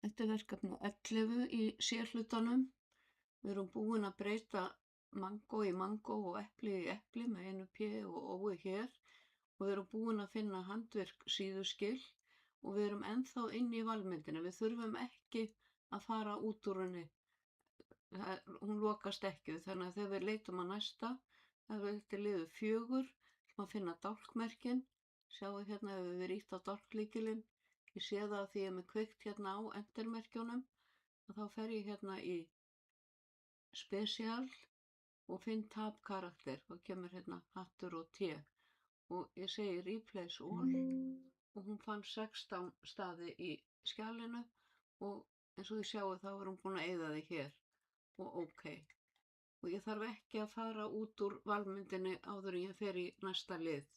Þetta er verkefni 11 í C-hlutanum. Við erum búin að breyta mangó í mangó og epli í epli með einu P og ói hér og við erum búin að finna handvirk síðuskil og við erum ennþá inni í valmyndinni. Við þurfum ekki að fara út úr henni. Hún lokast ekki, þannig að þegar við leitum að næsta, það er til liður 4, að finna dálkmerkin. Sjáu hérna ef við ýtt á dálklykilinn. Ég sé það að því ég er með kveikt hérna á entermerkjunum og þá fer ég hérna í Special og finn tab karakter og kemur hérna hattur og T og ég segi Replace All og hún fann 16 staði í skjalinu og eins og þið sjáu þá er hún búin að eyða því hér og OK. Og ég þarf ekki að fara út úr valmyndinni áður en ég fer í næsta lið.